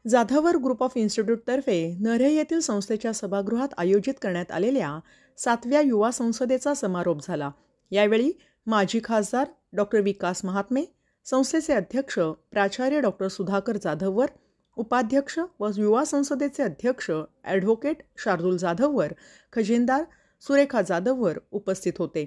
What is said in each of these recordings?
Jadhavar group of इन्स्टिट्यूटतर्फे नऱ्हे येथील संस्थेच्या सभागृहात आयोजित करण्यात आलेल्या 7व्या युवा संसदेचा समारोप झाला। यावेळी माजी खासदार डॉक्टर विकास महात्मे, संस्थेचे अध्यक्ष प्राचार्य डॉक्टर सुधाकर जाधवर, उपाध्यक्ष व युवा संसदेचे अध्यक्ष ॲडव्होकेट शार्दूल जाधवर, खजिनदार सुरेखा जाधवर उपस्थित होते।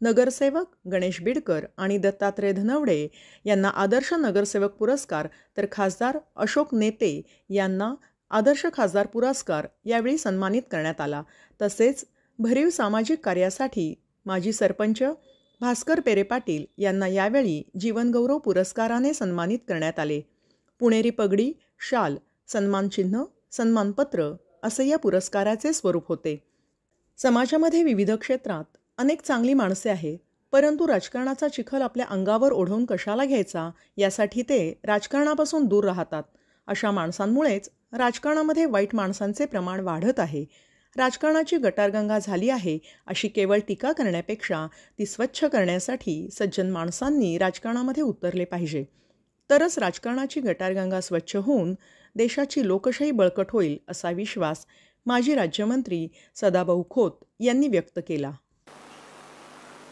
नगरसेवक गणेश बिडकर आणि दत्तात्रय धनवडे यांना आदर्श नगरसेवक पुरस्कार तर खासदार अशोक नेते यांना आदर्श खासदार पुरस्कार यावेळी सन्मानित करण्यात आला। तसेच भरीव सामाजिक कार्यासाठी माजी सरपंच भास्कर पेरे पाटील यांना यावेळी जीवनगौरव पुरस्काराने सन्मानित करण्यात आले। पुणेरी पगडी, शाल, सन्मानचिन्ह, सन्मानपत्र असे या पुरस्काराचे स्वरूप होते। समाजामध्ये विविध क्षेत्रात अनेक चांगली माणसे आहेत, परंतु राजकारणाचा चिखल आपल्या अंगावर ओढवून कशाला घ्यायचा यासाठी ते राजकारणापासून दूर राहतात। अशा माणसांमुळेच राजकारणामध्ये वाईट माणसांचे प्रमाण वाढत आहे। राजकारणाची गटारगंगा झाली आहे अशी केवळ टीका करण्यापेक्षा ती स्वच्छ करण्यासाठी सज्जन माणसांनी राजकारणामध्ये उतरले पाहिजे। तरच राजकारणाची गटारगंगा स्वच्छ होऊन देशाची लोकशाही बळकट होईल असा विश्वास माजी राज्यमंत्री सदाभाऊ खोत यांनी व्यक्त केला।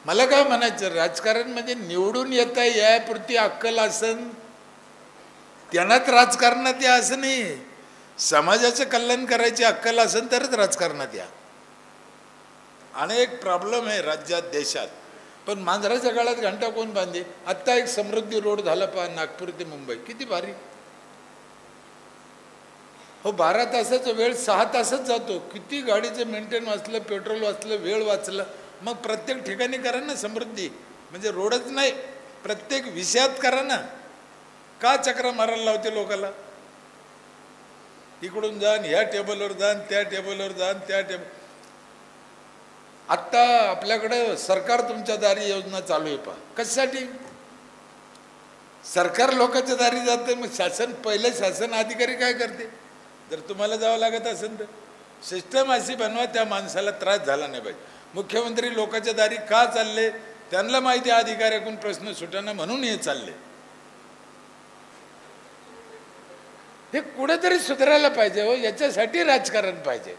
मला काय म्हणायचं, राजकारण म्हणजे निवडून येता यापुरती अक्कल असन त्यांनाच राजकारणात या असं नाही। समाजाचं कल्याण करायची अक्कल असेल तरच राजकारणात या। अनेक प्रॉब्लेम आहे राज्यात देशात, पण मांजराच्या काळात घंटा कोण बांधे। आत्ता एक समृद्धी रोड झाला पहा, नागपूर ते मुंबई, किती भारी हो। 12 तासाचा वेळ 6 तासात जातो। किती गाडीचं मेंटेन वाचलं, पेट्रोल वाचलं, वेळ वाचलं। मग प्रत्येक ठिकाणी करा ना समृद्धी, म्हणजे रोडच नाही प्रत्येक विषयात करा ना। का चक्र मारायला लावते लोकाला? इकडून जाण, ह्या टेबलवर जाण, त्या टेबलवर जाण, त्या टेबल। आत्ता आपल्याकडे सरकार तुमच्या दारी योजना चालू आहे पहा, कशासाठी? सरकार लोकांच्या दारी जाते, मग शासन पहिले शासन अधिकारी काय करते? जर तुम्हाला जावं लागत असेल तर सिस्टम अशी बनवा त्या माणसाला त्रास झाला नाही पाहिजे। मुख्यमंत्री लोकांच्या दारी का चालले त्यांना माहिती, अधिकाऱ्याकडून प्रश्न सुटाना म्हणून हे चालले। हे कुठेतरी सुधारायला पाहिजे हो। याच्यासाठी राजकारण पाहिजे,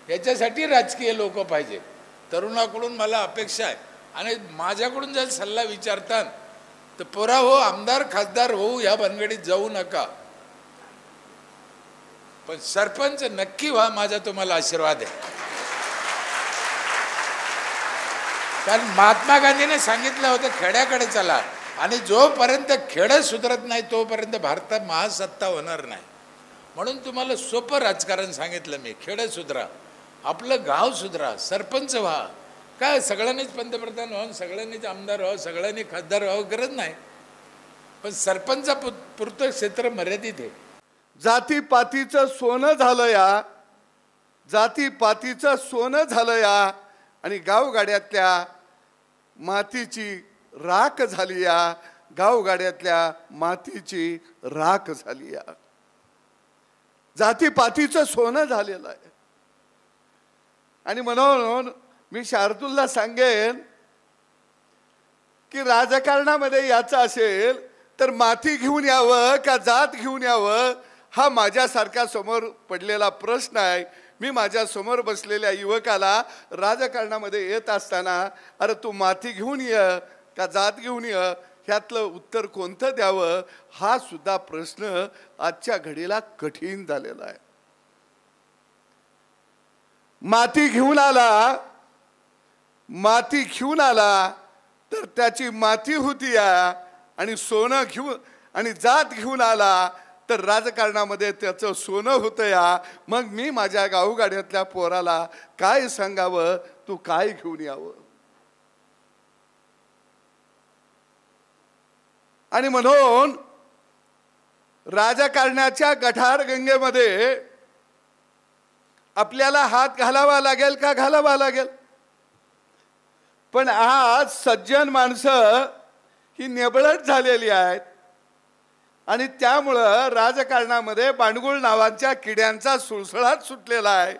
याच्यासाठी राजकीय लोक पाहिजे। तरुणाकडून मला अपेक्षा आहे, आणि माझ्याकडून जर सल्ला विचारतात तर पोरा हो, आमदार खासदार होऊ या भानगडीत जाऊ नका, पण सरपंच नक्की व्हा, माझा तुम्हाला आशीर्वाद आहे। कारण महात्मा गांधीने सांगितलं होतं खेड्याकडे चला, आणि जोपर्यंत खेडं सुधारत नाही तोपर्यंत भारतात महासत्ता होणार नाही। म्हणून तुम्हाला सोपं राजकारण सांगितलं मी, खेडं सुधरा, आपलं गाव सुधरा, सरपंच व्हा। काय सगळ्यांनीच पंतप्रधान व्हावं, सगळ्यांनीच आमदार व्हावं, सगळ्यांनी खासदार व्हावं गरज नाही, पण सरपंचा पुरतं क्षेत्र मर्यादित आहे। जातीपातीचं सोनं झालं या, जातीपातीचं सोनं झालं या, आणि गावगाड्यातल्या मातीची राख झाली या, गावगाड्यातल्या मातीची राख झाली या। जातीपातीचं सोनं झालेलं आहे। आणि म्हणून मी शार्दूलला सांगेन की राजकारणामध्ये याचं असेल तर माती घेऊन यावं का जात घेऊन यावं, हा माझ्यासारखा समोर पडलेला प्रश्न आहे। मी माझ्या समोर बसलेल्या युवकाला राजकारणामध्ये येत असताना, अरे तू माती घेऊन ये का जात घेऊन ये, ह्यातलं उत्तर कोणतं द्यावं हा सुद्धा प्रश्न आजच्या घडीला कठीण झालेला आहे। माती घेऊन आला तर त्याची माती होती या, आणि सोनं घेऊन आणि जात घेऊन आला तर राजकारणामध्ये त्याचं सोनं होतं या। मग मी माझ्या गावगाड्यातल्या पोराला काय सांगावं, तू काय घेऊन यावं? आणि म्हणून राजकारणाच्या गटारगंगेमध्ये आपल्याला हात घालावा लागेल का घालावा लागेल, पण आज सज्जन माणसं ही नेबळट झालेली आहेत, आणि त्यामुळं राजकारणामध्ये बांडगुळ नावाच्या किड्यांचा सुळसुळाट सुटलेला आहे।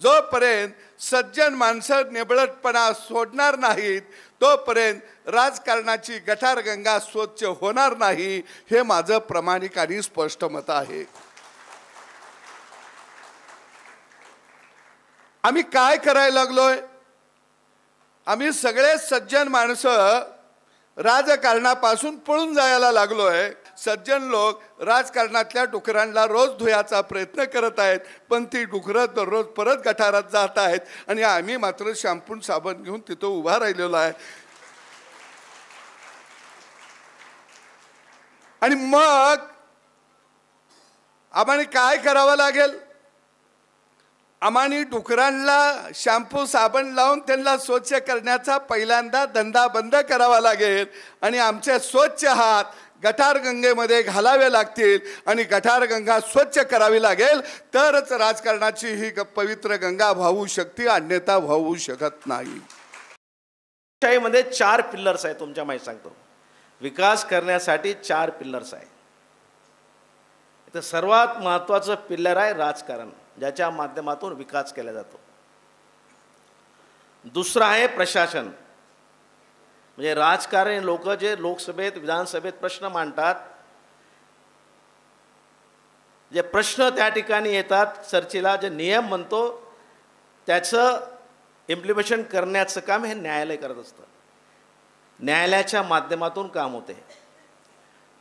जोपर्यंत सज्जन माणसं नेबळटपणा सोडणार नाहीत तोपर्यंत राजकारणाची गटारगंगा स्वच्छ होणार नाही, हे माझं प्रामाणिक आणि स्पष्ट मत आहे। आम्ही काय करायला लागलोय? आम्ही सगळे सज्जन माणसं राजकारणापासून पळून जायला लागलोय. सज्जन लोक राजकारणातल्या डुकरांना रोज धुयाचा प्रयत्न करत आहेत, पण ती डुकरं दररोज परत गटारात जात आहेत आणि आम्ही मात्र शॅम्पून साबण घेऊन तिथं उभा राहिलेलो आहे. आणि मग आम्हाला काय करावं लागेल? आम्हाला डुकरांना शॅम्पू साबण लावून त्यांना स्वच्छ करण्याचा पहिल्यांदा धंदा बंद करावा लागेल आणि आमचे स्वच्छ हात गटारगंगेमध्ये घालावे लागतील आणि गटारगंगा स्वच्छ करावी लागेल, तरच राजकारणाची ही पवित्र गंगा वाहू शकते, अन्यथा वाहू शकत नाही. मध्ये 4 पिल्लर्स आहेत. तुमच्या माहिती सांगतो, विकास करण्यासाठी 4 पिल्लर्स आहे. तर सर्वात महत्त्वाचं पिल्लर आहे राजकारण, ज्याच्या माध्यमातून विकास केला जातो. दुसरं आहे प्रशासन, म्हणजे राजकारणी लोक जे लोकसभेत विधानसभेत प्रश्न मांडतात, जे प्रश्न त्या ठिकाणी येतात चर्चेला, जे नियम म्हणतो त्याचं इम्प्लिमेंटेशन करण्याचं काम हे न्यायालय करत असतं. न्यायालयाच्या माध्यमातून काम होते.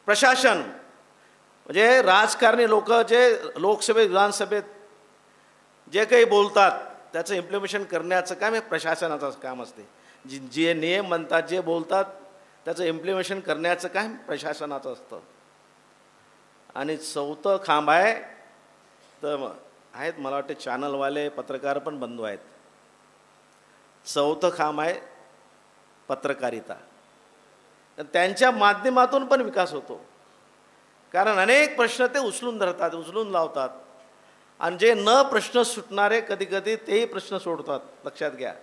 प्रशासन म्हणजे राजकारणी लोक जे लोकसभेत विधानसभेत जे काही बोलतात त्याचं इम्प्लिमेंटेशन करण्याचं काम हे प्रशासनाचं काम असते. जे नियम म्हणतात, जे बोलतात त्याचं इम्प्लिमेंटेशन करण्याचं काम प्रशासनाचं असतं. आणि चौथं खांब आहे तर आहेत, मला वाटते चॅनलवाले पत्रकार पण बंधू आहेत. चौथं खांब आहे पत्रकारिता. त्यांच्या माध्यमातून पण विकास होतो, कारण अनेक प्रश्न ते उचलून धरतात, उचलून लावतात आणि जे न प्रश्न सुटणारे कधी कधी तेही प्रश्न सोडतात. लक्षात घ्या.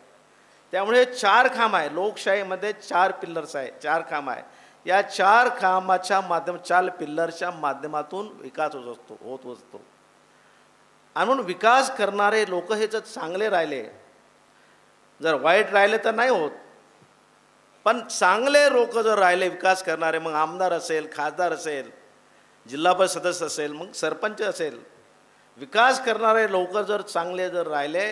त्यामुळे 4 खांब आहे लोकशाहीमध्ये, 4 पिल्लर्स आहे, 4 खांब आहे. या 4 खांबाच्या 4 पिल्लरच्या माध्यमातून विकास होत असतो. आणि म्हणून विकास करणारे लोक हे जर चांगले राहिले, जर वाईट राहिले तर नाही होत, पण चांगले लोक जर राहिले विकास करणारे, मग आमदार असेल, खासदार असेल, जिल्हा परिषद सदस्य असेल, मग सरपंच असेल, विकास करणारे लोक जर चांगले जर राहिले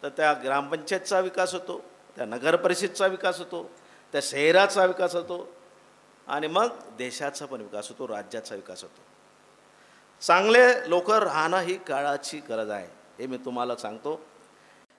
तर त्या ग्रामपंचायतचा विकास होतो, त्या नगर परिषदचा विकास होतो, त्या शहराचा विकास होतो आणि मग देशाचा पण विकास होतो, राज्याचा विकास होतो. चांगले लोक राहणं ही काळाची गरज आहे, हे मी तुम्हाला सांगतो.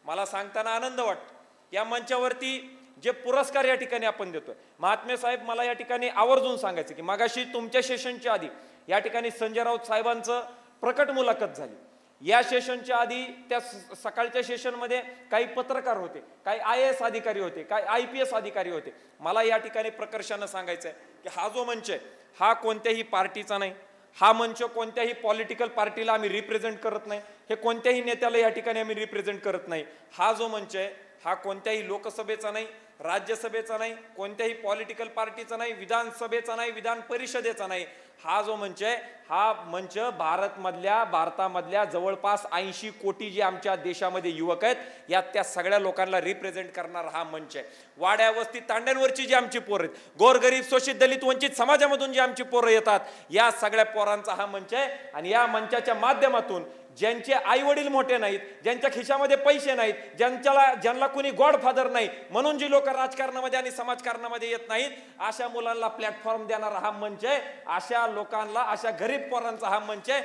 मला सांगताना आनंद वाटतो. या मंचावरती जे पुरस्कार या ठिकाणी आपण देतोय, महात्मे साहेब, मला या ठिकाणी आवर्जून सांगायचं की मागाशी तुमच्या सेशनच्या आधी या ठिकाणी संजय राऊत साहेबांचं प्रकट मुलाखत झाली. या सेशनच्या आधी त्या सकाळच्या सेशनमध्ये काही पत्रकार होते, काही IAS अधिकारी होते, काही IPS अधिकारी होते. मला या ठिकाणी प्रकर्षानं सांगायचं आहे की हा जो मंच आहे हा कोणत्याही पार्टीचा नाही, हा मंच कोणत्याही पॉलिटिकल पार्टीला आम्ही रिप्रेझेंट करत नाही, हे कोणत्याही नेत्याला या ठिकाणी आम्ही रिप्रेझेंट करत नाही. हा जो मंच आहे हा कोणत्याही लोकसभेचा नाही, राज्यसभेचा नाही, कोणत्याही पॉलिटिकल पार्टीचा नाही, विधानसभेचा नाही, विधान परिषदेचा नाही. हा जो मंच आहे हा मंच भारतामधल्या जवळपास 80 कोटी जे आमच्या देशामध्ये युवक आहेत या त्या सगळ्या लोकांना रिप्रेझेंट करणारा हा मंच आहे. वाड्या वस्ती तांड्यांवरची जी आमची पोरं आहेत, गोरगरीब शोषित दलित वंचित समाजामधून जी आमची पोरं येतात, या सगळ्या पोरांचा हा मंच आहे. आणि या मंचाच्या माध्यमातून ज्यांचे आई वडील मोठे नाहीत, ज्यांच्या खिशामध्ये पैसे नाहीत, ज्यांना कुणी गॉडफादर नाही, म्हणून जी लोक राजकारणामध्ये आणि समाजकारणामध्ये येत नाहीत, अशा मुलांना प्लॅटफॉर्म देणारा हा मंच आहे. अशा लोकांना, अशा गरीब पोरांचा हा मंच आहे.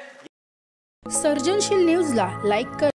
सर्जनशील न्यूजला लाईक करा.